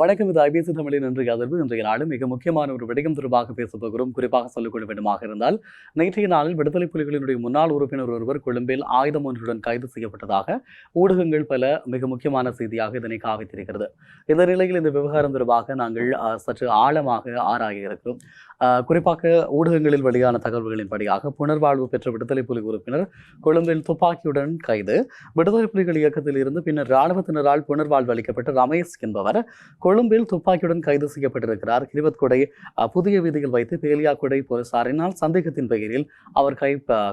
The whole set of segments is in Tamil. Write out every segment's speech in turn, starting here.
வணக்கம். இது ஐபிசி தமிழின் இன்றைய அதிர்வு. இன்றைய நாளும் மிக முக்கியமான ஒரு விடயம் தொடர்பாக பேசப் போகிறோம். குறிப்பாக சொல்லிக்கொள்ள வேண்டுமாக இருந்தால், நேற்றைய நாளில் விடுதலை புலிகளினுடைய முன்னாள் உறுப்பினர் ஒருவர் கொழும்பில் ஆயுதம் ஒன்றுடன் கைது செய்யப்பட்டதாக ஊடகங்கள் பல மிக முக்கியமான செய்தியாக இதனை காவித்திருக்கிறது. இந்த நிலையில் இந்த விவகாரம் தொடர்பாக நாங்கள் சற்று ஆழமாக ஆராய இருக்கிறோம். குறிப்பாக ஊடகங்களில் வெளியான தகவல்களின்படியாக புனர்வாழ்வு பெற்ற விடுதலை புலி உறுப்பினர் கொழும்பில் துப்பாக்கியுடன் கைது. விடுதலை புலிகள் இயக்கத்தில் இருந்து பின்னர் இராணுவத்தினரால் புனர்வாழ்வு அளிக்கப்பட்ட ரமேஷ் என்பவர் கொழும்பில் துப்பாக்கியுடன் கைது செய்யப்பட்டிருக்கிறார். கிரிவத்கொடை புதிய வீதியில் வைத்து பேலியாக்குடை போலீசாரினால் சந்தேகத்தின் பெயரில் அவர்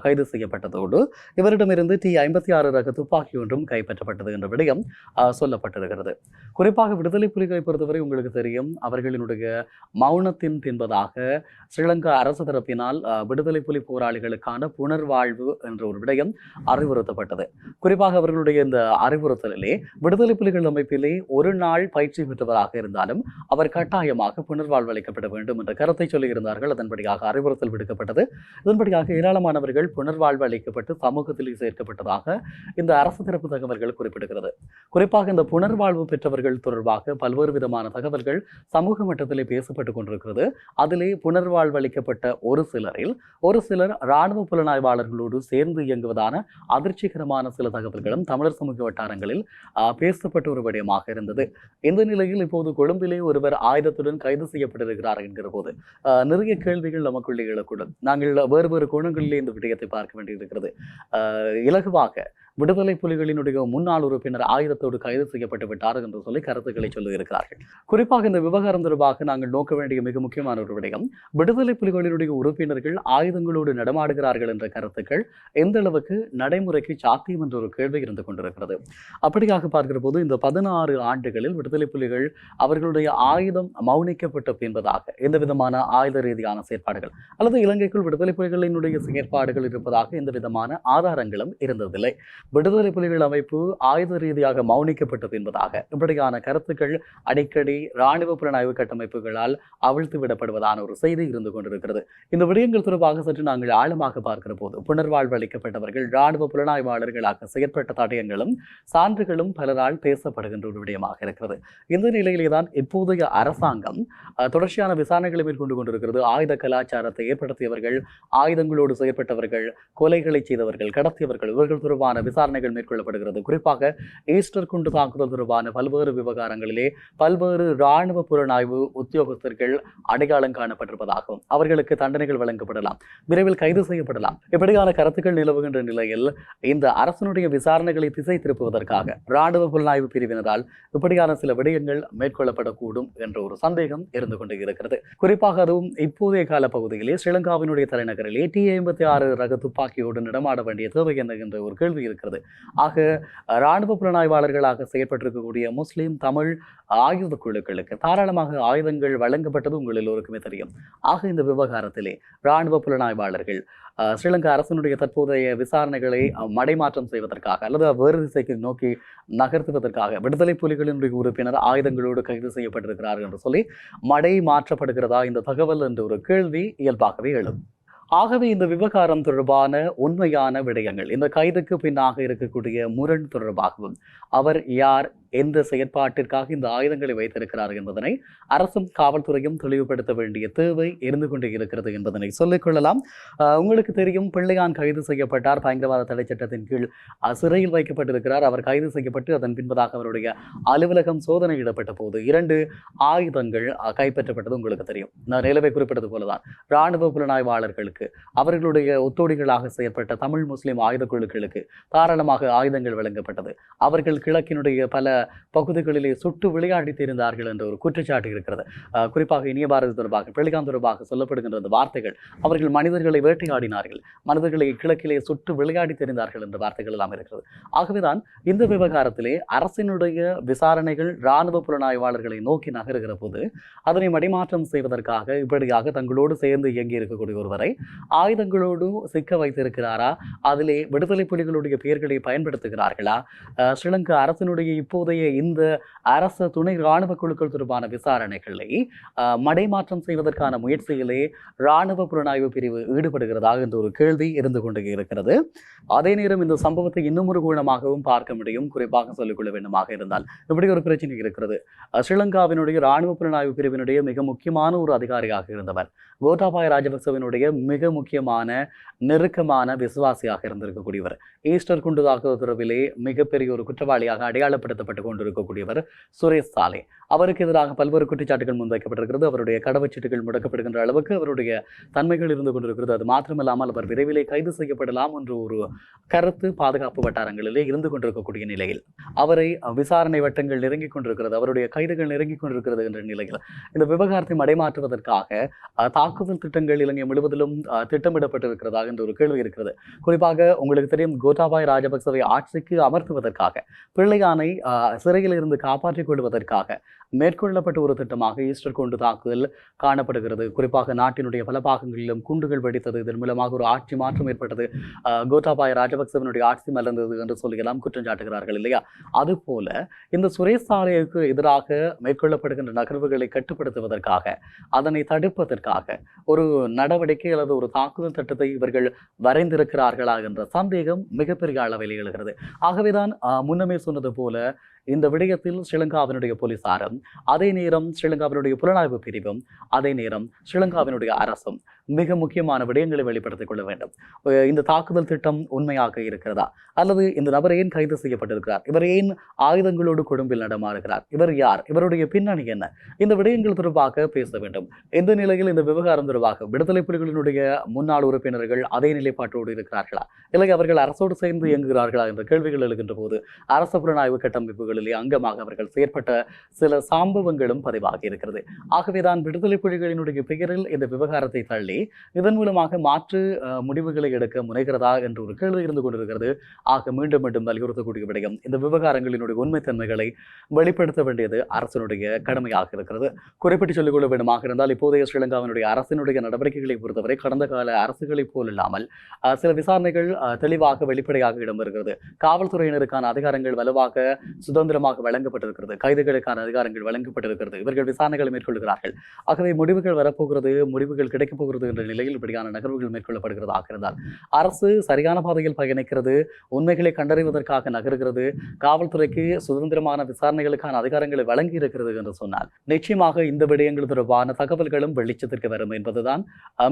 கைது செய்யப்பட்டதோடு இவரிடமிருந்து T56 ரக துப்பாக்கி ஒன்றும் கைப்பற்றப்பட்டது என்ற விடயம் சொல்லப்பட்டிருக்கிறது. குறிப்பாக விடுதலை புலிகளை பொறுத்தவரை உங்களுக்கு தெரியும், அவர்களினுடைய மௌனத்தின் பின்பதாக ஸ்ரீலங்கா அரசு தரப்பினால் விடுதலை புலி போராளிகளுக்கான புனர்வாழ்வு என்ற ஒரு விடயம் அறிவுறுத்தப்பட்டது. குறிப்பாக அவர்களுடைய இந்த அறிவுறுத்தலிலே விடுதலை புலிகள் அமைப்பிலே ஒரு நாள் பயிற்சி பெற்றவராக இருந்தாலும் அவர் கட்டாயமாக புனர்வாழ்வு அளிக்கப்பட வேண்டும் என்ற கருத்தை சொல்லியிருந்தார்கள். அதன்படியாக அறிவுறுத்தல் விடுக்கப்பட்டது. இதன்படியாக ஏராளமானவர்கள் புனர்வாழ்வு அளிக்கப்பட்டு சமூகத்தில் சேர்க்கப்பட்டதாக இந்த அரசு தரப்பு தகவல்கள் குறிப்பிடுகிறது. குறிப்பாக இந்த புனர்வாழ்வு பெற்றவர்கள் தொடர்பாக பல்வேறு விதமான தகவல்கள் சமூக மட்டத்திலே பேசப்பட்டுக் கொண்டிருக்கிறது. அதிலே புனர்வாழ்வு அளிக்கப்பட்ட ஒரு சிலர் இராணுவ புலனாய்வாளர்களோடு சேர்ந்து இயங்குவதான அதிர்ச்சிகரமான சில தகவல்களும் தமிழர் சமூக வட்டாரங்களில் பேசப்பட்ட ஒரு விடயமாக இருந்தது. இந்த நிலையில் இப்போது கொழும்பிலே ஒருவர் ஆயுதத்துடன் கைது செய்யப்பட்டிருக்கிறார் என்கிற போது நிறைய கேள்விகள் நமக்குள்ளே எழக்கூடும். நாங்கள் வேறு கோணங்களிலே இந்த விடயத்தை பார்க்க வேண்டியிருக்கிறது. இலகுவாக விடுதலை புலிகளினுடைய முன்னாள் உறுப்பினர் ஆயுதத்தோடு கைது செய்யப்பட்டு விட்டார் என்று சொல்லி கருத்துக்களை சொல்லியிருக்கிறார்கள். குறிப்பாக இந்த விவகாரம் தொடர்பாக நாங்கள் நோக்க வேண்டிய மிக முக்கியமான ஒரு விடயம், விடுதலை புலிகளினுடைய உறுப்பினர்கள் ஆயுதங்களோடு நடமாடுகிறார்கள் என்ற கருத்துக்கள் எந்த அளவுக்கு நடைமுறைக்கு சாத்தியம் என்ற ஒரு கேள்வி இருந்து கொண்டிருக்கிறது. அப்படியாக பார்க்கிற போது இந்த 16 ஆண்டுகளில் விடுதலை புலிகள் அவர்களுடைய ஆயுதம் மௌனிக்கப்பட்ட என்பதாக எந்த விதமான ஆயுத ரீதியான செயற்பாடுகள் அல்லது இலங்கைக்குள் விடுதலை புலிகளினுடைய செயற்பாடுகள் இருப்பதாக எந்த விதமான ஆதாரங்களும் இருந்ததில்லை. விடுதலை புலிகள் அமைப்பு ஆயுத ரீதியாக மௌனிக்கப்பட்டது என்பதாக இப்படியான கருத்துக்கள் அடிக்கடி இராணுவ புலனாய்வு கட்டமைப்புகளால் அவிழ்த்து விடப்படுவதான ஒரு செய்தி இருந்து கொண்டிருக்கிறது. இந்த விடயங்கள் தொடர்பாக சற்று நாங்கள் ஆழமாக பார்க்கிற போது புனர்வாழ்வு அளிக்கப்பட்டவர்கள் இராணுவ புலனாய்வாளர்களாக செயற்பட்ட தடயங்களும் சான்றுகளும் பலரால் பேசப்படுகின்ற ஒரு விடயமாக இருக்கிறது. இந்த நிலையிலேதான் இப்போதைய அரசாங்கம் தொடர்ச்சியான விசாரணைகளை மேற்கொண்டு கொண்டிருக்கிறது. ஆயுத கலாச்சாரத்தை ஏற்படுத்தியவர்கள், ஆயுதங்களோடு செயற்பட்டவர்கள், கொலைகளை செய்தவர்கள், கடத்தியவர்கள், இவர்கள் தொடர்பான விசாரணைகள் மேற்கொள்ளப்படுகிறது. குறிப்பாக ஈஸ்டர் குண்டு தாக்குதல் தொடர்பான பல்வேறு விவகாரங்களிலே பல்வேறு இராணுவ புலனாய்வு உத்தியோகஸ்தர்கள் அடையாளம் காணப்பட்டிருப்பதாகவும் அவர்களுக்கு தண்டனைகள் வழங்கப்படலாம், விரைவில் கைது செய்யப்படலாம், இப்படியான கருத்துக்கள் நிலவுகின்ற நிலையில் இந்த அரசனுடைய விசாரணைகளை திசை திருப்புவதற்காக இராணுவ புலனாய்வு பிரிவினரால் இப்படியான சில விடயங்கள் மேற்கொள்ளப்படக்கூடும் என்ற ஒரு சந்தேகம் இருந்து கொண்டு இருக்கிறது. குறிப்பாக அதுவும் இப்போதைய கால பகுதியிலே ஸ்ரீலங்காவினுடைய தலைநகரிலே T56 ரக துப்பாக்கியோடு நடமாட வேண்டிய தேவை என்ன என்ற ஒரு கேள்வி இருக்கிறது. ஆக இராணுவ புலனாய்வாளர்களாக செயற்பட்டிருக்கக்கூடிய முஸ்லிம் தமிழ் ஆயுத குழுக்களுக்கு தாராளமாக ஆயுதங்கள் வழங்கப்பட்டது உங்கள் எல்லோருக்குமே தெரியும். ஆக இந்த விவகாரத்திலே இராணுவ புலனாய்வாளர்கள் ஸ்ரீலங்கா அரசினுடைய தற்போதைய விசாரணைகளை மடைமாற்றம் செய்வதற்காக அல்லது வேறு திசைக்கு நோக்கி நகர்த்துவதற்காக விடுதலை புலிகளினுடைய உறுப்பினர் ஆயுதங்களோடு கைது செய்யப்பட்டிருக்கிறார் என்று சொல்லி மடை மாற்றப்படுகிறதா இந்த தகவல் என்ற ஒரு கேள்வி இயல்பாகவே எழும். ஆகவே இந்த விவகாரம் தொடர்பான உண்மையான விடயங்கள், இந்த கைதுக்கு பின்னாக இருக்கக்கூடிய முரண் தொடர்பாகவும் அவர் யார், எந்த செயற்பாட்டிற்காக இந்த ஆயுதங்களை வைத்திருக்கிறார் என்பதனை அரசும் காவல்துறையும் தெளிவுபடுத்த வேண்டிய தேவை இருந்து கொண்டே இருக்கிறது என்பதனை சொல்லிக்கொள்ளலாம். உங்களுக்கு தெரியும், பிள்ளையான் கைது செய்யப்பட்டார். பயங்கரவாத தடை சட்டத்தின் கீழ் சிறையில் வைக்கப்பட்டிருக்கிறார். அவர் கைது செய்யப்பட்டு அதன் பின்பதாக அவருடைய அலுவலகம் சோதனையிடப்பட்ட போது 2 ஆயுதங்கள் கைப்பற்றப்பட்டது உங்களுக்கு தெரியும். நான் நிலவை குறிப்பிட்டது போலதான் இராணுவ புலனாய்வாளர்களுக்கு, அவர்களுடைய ஒத்தோடிகளாக செயற்பட்ட தமிழ் முஸ்லிம் ஆயுத குழுக்களுக்கு தாராளமாக ஆயுதங்கள் வழங்கப்பட்டது. அவர்கள் கிழக்கினுடைய பல பகுதிகளிலே சுட்டு விளையாடி தெரிந்தார்கள் என்ற ஒரு குற்றச்சாட்டு இருக்கிறது. குறிப்பாக இனிய பாரதி தொடர்பாக, பெளிகான் தொடர்பாக சொல்லப்படுகின்ற அந்த வார்த்தைகள், அவர்கள் மனிதர்களை வேட்டையாடினார்கள், மனிதர்களை கிழக்கிலே சுட்டு விளையாடி தெரிந்தார்கள் என்ற வார்த்தைகள் எல்லாம் இருக்கிறது. ஆகவேதான் இந்த விவகாரத்திலே அரசினுடைய விசாரணைகள் இராணுவ புலனாய்வாளர்களை நோக்கி நகருகிற போது அதனை மடைமாற்றம் செய்வதற்காக இப்படியாக தங்களோடு சேர்ந்து இயங்கி இருக்கக்கூடிய ஒருவரை ஆயுதங்களோடு சிக்க வைத்திருக்கிறாரா, அதிலே விடுதலை புலிகளுடைய பெயர்களை பயன்படுத்துகிறார்களா, ஸ்ரீலங்கா அரசினுடைய இப்போதைய இன்றைய இந்த அரசு துணை இராணுவ குழுக்கள் தொடர்பான விசாரணைகளை மடைமாற்றம் செய்வதற்கான முயற்சியிலே இராணுவ புலனாய்வு பிரிவு ஈடுபடுகிறதா என்ற ஒரு கேள்வி இருந்து கொண்டு இருக்கிறது. அதே நேரம் இந்த சம்பவத்தை இன்னும் ஒரு கோணமாகவும் பார்க்க முடியும். குறிப்பாக சொல்லிக்கொள்ள வேண்டுமாக இருந்தால் இப்படி ஒரு பிரச்சனை இருக்கிறது. ஸ்ரீலங்காவினுடைய இராணுவ புலனாய்வு பிரிவினுடைய மிக முக்கியமான ஒரு அதிகாரியாக இருந்தவர் கோட்டாபாய ராஜபக்சவினுடைய மிக முக்கியமான நெருக்கமான விசுவாசியாக இருந்திருக்கக்கூடியவர். ஈஸ்டர் குண்டு தாக்குதல் தொடர்பிலே மிகப்பெரிய ஒரு குற்றவாளியாக அடையாளப்படுத்தப்பட்டுக் கொண்டிருக்கக்கூடியவர் சுரேஷ் சாலே. அவருக்கு எதிராக பல்வேறு குற்றச்சாட்டுகள் முன்வைக்கப்பட்டிருக்கிறது. அவருடைய கடவுச்சீட்டுகள் முடக்கப்படுகின்ற அளவுக்கு அவருடைய தன்மைகள் இருந்து கொண்டிருக்கிறது. அது மாத்திரமல்லாமல் அவர் விரைவிலே கைது செய்யப்படலாம் என்ற ஒரு கருத்து பாதுகாப்பு வட்டாரங்களிலே இருந்து கொண்டிருக்கக்கூடிய நிலையில் அவரை விசாரணை வட்டங்கள் நெருங்கிக் கொண்டிருக்கிறது, அவருடைய கைதுகள் நெருங்கிக் கொண்டிருக்கிறது என்ற நிலையில் இந்த விவகாரத்தை மடைமாற்றுவதற்காக தாக்குதல் திட்டங்கள் இலங்கை முழுவதிலும் திட்டமிடப்பட்டிருக்கிறதாக என்ற ஒரு கேள்வி இருக்கிறது. குறிப்பாக உங்களுக்கு தெரியும், கோட்டாபாய ராஜபக்சவை ஆட்சிக்கு அமர்த்துவதற்காக, பிள்ளையானை சிறையில் இருந்து காப்பாற்றிக் கொள்வதற்காக மேற்கொள்ளப்பட்ட ஒரு திட்டமாக ஈஸ்டர் குண்டு தாக்குதல் காணப்படுகிறது. குறிப்பாக நாட்டினுடைய பல பாகங்களிலும் குண்டுகள் வெடித்தது. இதன் மூலமாக ஒரு ஆட்சி மாற்றம் ஏற்பட்டது. கோட்டாபாய ராஜபக்சவனுடைய ஆட்சி மலர்ந்தது என்று சொல்லியெல்லாம் குற்றம் சாட்டுகிறார்கள் இல்லையா? அதுபோல இந்த சுரேஷ் சாலைக்கு எதிராக மேற்கொள்ளப்படுகின்ற நகர்வுகளை கட்டுப்படுத்துவதற்காக, அதனை தடுப்பதற்காக ஒரு நடவடிக்கை அல்லது ஒரு தாக்குதல் திட்டத்தை இவர்கள் வரைந்திருக்கிறார்களா என்ற சந்தேகம் மிகப்பெரிய அளவில் எழுகிறது. ஆகவேதான் முன்னமே சொன்னது போல இந்த விடயத்தில் ஸ்ரீலங்காவினுடைய போலீசாரும், அதே நேரம் ஸ்ரீலங்காவினுடைய புலனாய்வு பிரிவும், அதே நேரம் ஸ்ரீலங்காவினுடைய அரசும் மிக முக்கியமான விடயங்களை வெளிப்படுத்திக் கொள்ள வேண்டும். இந்த தாக்குதல் திட்டம் உண்மையாக இருக்கிறதா, அல்லது இந்த நபர் ஏன் கைது செய்யப்பட்டிருக்கிறார், இவர் ஏன் ஆயுதங்களோடு கொழும்பில் நடமாறுகிறார், இவர் யார், இவருடைய பின்னணி என்ன, இந்த விடயங்கள் தொடர்பாக பேச வேண்டும். இந்த நிலையில் இந்த விவகாரம் தொடர்பாக விடுதலை புலிகளினுடைய முன்னாள் உறுப்பினர்கள் அதே நிலைப்பாட்டோடு இருக்கிறார்களா, இல்லை அவர்கள் அரசோடு சேர்ந்து இயங்குகிறார்களா என்ற கேள்விகள் எழுகின்ற போது அரசு புலனாய்வு கட்டமைப்புகளிலே அங்கமாக அவர்கள் செயற்பட்ட சில சம்பவங்களும் பதிவாகி இருக்கிறது. ஆகவேதான் விடுதலை புலிகளினுடைய பெயரில் இந்த விவகாரத்தை தள்ளி இதன் மூலமாக மாற்று முடிவுகளை எடுக்க முனைகிறதா என்ற ஒரு கேள்வி இருந்து கொண்டிருக்கிறது. ஆக மீண்டும் மீண்டும் வலியுறுத்தக்கூடிய விடயம், இந்த விவகாரங்களினுடைய உண்மைத்தன்மைகளை வெளிப்படுத்த வேண்டியது அரசினுடைய கடமையாக இருக்கிறது. குறிப்பிட்டு சொல்லிக்கொள்ள வேண்டுமாக இருந்தால், இப்போதைய ஸ்ரீலங்காவினுடைய அரசினுடைய நடவடிக்கைகளை பொறுத்தவரை கடந்த கால அரசுகளைப் போல் இல்லாமல் சில விசாரணைகள் தெளிவாக வெளிப்படையாக இடம்பெறுகிறது. காவல்துறையினருக்கான அதிகாரங்கள் வலுவாக சுதந்திரமாக வழங்கப்பட்டிருக்கிறது. கைதுகளுக்கான அதிகாரங்கள் வழங்கப்பட்டிருக்கிறது. இவர்கள் விசாரணைகளை மேற்கொள்கிறார்கள். ஆகவே முடிவுகள் வரப்போகிறது, முடிவுகள் கிடைக்கப் போகிறது என்ற நிலையில் இப்படியான நகர்வுகள் மேற்கொள்ளப்படுகிறதாக இருந்தால், அரசு சரியான பாதையில் பயணிக்கிறது, உண்மைகளை கண்டறிவதற்காக நகர்கிறது, காவல்துறைக்கு சுதந்திரமான விசாரணைகளுக்கான அதிகாரங்களை வழங்கி இருக்கிறது என்று சொன்னால், நிச்சயமாக இந்த விடயங்கள் தொடர்பான தகவல்களும் வெளிச்சத்திற்கு வரும் என்பதுதான்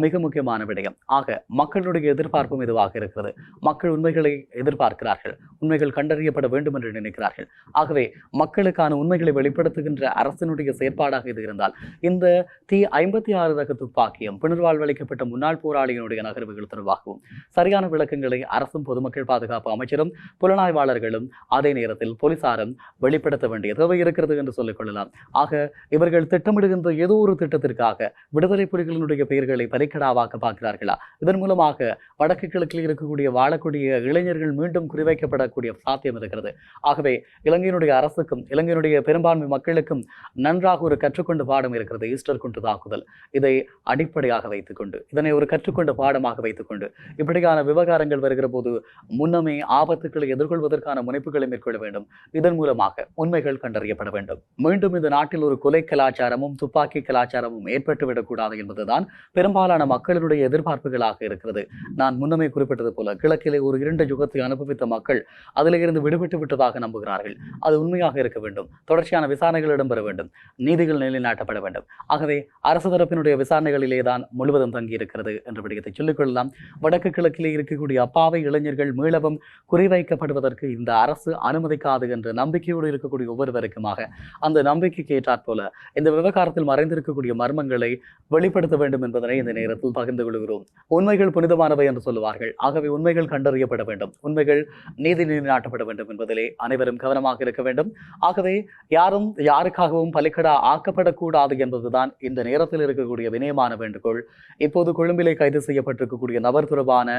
மிக முக்கியமான விடயம். ஆக மக்களுடைய எதிர்பார்ப்பும் இதுவாக இருக்கிறது. மக்கள் உண்மைகளை எதிர்பார்க்கிறார்கள், உண்மைகள் கண்டறியப்பட வேண்டும் என்று நினைக்கிறார்கள். ஆகவே மக்களுக்கான உண்மைகளை வெளிப்படுத்துகின்ற அரசினுடைய செயற்பாடாக இது இருந்தால், இந்த T-56 ரக துப்பாக்கியும் புனர்வாழ்வளிக்கப்பட்ட முன்னாள் போராளியினுடைய நகர்வுகள் தொடர்பாகவும் சரியான விளக்கங்களை அரசும் பொதுமக்கள் பாதுகாப்பு அமைச்சரும் புலனாய்வாளர்களும் அதே நேரத்தில் போலீசாரும் வெளிப்படுத்த வேண்டிய தேவை இருக்கிறது என்று சொல்லிக் கொள்ளலாம். ஆக இவர்கள் திட்டமிடுகின்ற ஏதோ ஒரு திட்டத்திற்காக விடுதலை புலிகளினுடைய பெயர்களை பறிக்கடாவாக்க பார்க்கிறார்களா? இதன் மூலமாக வடக்கு கிழக்கில் இருக்கக்கூடிய வாழக்கூடிய இளைஞர்கள் மீண்டும் குறிவைக்கப்படக்கூடிய சாத்தியம் இருக்கிறது. ஆகவே இலங்கையினுடைய அரசுக்கும் இலங்கையினுடைய பெரும்பான்மை மக்களுக்கும் நன்றாக ஒரு கற்றுக்கொண்ட பாடம் இருக்கிறது. ஈஸ்டர் குண்டு தாக்குதல் இதை அடிப்படையாக வைத்துக்கொண்டு, இதனை ஒரு கற்றுக்கொண்ட பாடமாக வைத்துக்கொண்டு இப்படியான விவகாரங்கள் வருகிற போது முன்னமே ஆபத்துக்களை எதிர்கொள்வதற்கான முனைப்புகளை மேற்கொள்ள வேண்டும். இதன் மூலமாக உண்மைகள் கண்டறியப்பட வேண்டும். மீண்டும் இந்த நாட்டில் ஒரு கொலை கலாச்சாரமும் துப்பாக்கி கலாச்சாரமும் ஏற்பட்டுவிடக்கூடாது என்பதுதான் பெரும்பாலான மக்களுடைய எதிர்பார்ப்புகளாக இருக்கிறது. நான் முன்னமே குறிப்பிட்டது போல கிழக்கிலே ஒரு இருண்ட யுகத்தை அனுபவித்த மக்கள் அதிலிருந்து விடுபட்டு விட்டதாக நம்புகிறார்கள். அது உண்மையாக இருக்க வேண்டும். தொடர்ச்சியான விசாரணைகள் இடம்பெற வேண்டும். நீதிகள் நிலைநாட்டப்பட வேண்டும். ஆகவே அரசு தரப்பினுடைய விசாரணைகளிலே தான் முழுவதும் தங்கியிருக்கிறது என்ற விடயத்தை சொல்லிக்கொள்ளலாம். வடக்கு கிழக்கிலே இருக்கக்கூடிய அப்பாவை இளைஞர்கள் மீளவும் குறிவைக்கப்படுவதற்கு இந்த அரசு அனுமதிக்காது என்ற நம்பிக்கையோடு இருக்கக்கூடிய ஒவ்வொருவருக்குமாக அந்த நம்பிக்கைக்கு ஏற்றாற் போல இந்த விவகாரத்தில் மறைந்திருக்கக்கூடிய மர்மங்களை வெளிப்படுத்த வேண்டும் என்பதனை இந்த நேரத்தில் பகிர்ந்து கொள்கிறோம். உண்மைகள் புனிதமானவை என்று சொல்லுவார்கள். ஆகவே உண்மைகள் கண்டறியப்பட வேண்டும், உண்மைகள் நீதி நிலைநாட்டப்பட வேண்டும் என்பதிலே அனைவரும் கவனமாக இருக்க வேண்டும். ஆகவே யாரும் யாருக்காகவும் பலிக்கடா ஆக்கப்படக்கூடாது என்பதுதான் இந்த நேரத்தில் இருக்கக்கூடிய வினயமான வேண்டுகோள். இப்போது கொழும்பிலே கைது செய்யப்பட்டிருக்கக்கூடிய நபர் தொடர்பான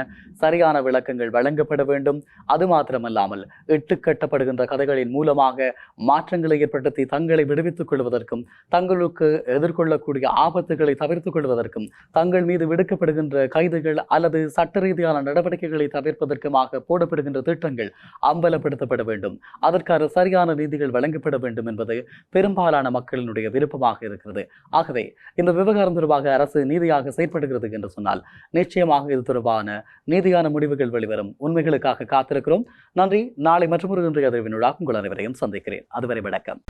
சரியான விளக்கங்கள் வழங்கப்பட வேண்டும். அது மாத்திரமல்லாமல் இட்டுக்கட்டப்படுகின்ற கதைகளின் மூலமாக மாற்றங்களை ஏற்படுத்தி தங்களை விடுவித்துக் கொள்வதற்கும், தங்களுக்கு எதிர்கொள்ளக்கூடிய ஆபத்துகளை தவிர்த்துக் கொள்வதற்கும், தங்கள் மீது விடுக்கப்படுகின்ற கைதுகள் அல்லது சட்ட ரீதியான நடவடிக்கைகளை தவிர்ப்பதற்குமாக போடப்படுகின்ற திட்டங்கள் அம்பலப்படுத்தப்பட வேண்டும். அதற்கான சரியான நீதிகள் வழங்கப்பட வேண்டும் என்பது பெரும்பாலான மக்களினுடைய விருப்பமாக இருக்கிறது. ஆகவே இந்த விவகாரம் தொடர்பாக அரசு நீதியாக செயற்படுகிறது என்று சொன்னால் நிச்சயமாக இது தொடர்பான நீதியான முடிவுகள் வெளிவரும். உண்மைகளுக்காக காத்திருக்கிறோம். நன்றி. நாளை மற்றொரு இன்றைய அதிர்வினூடாக உங்கள் அனைவரையும் சந்திக்கிறேன். அதுவரை வணக்கம்.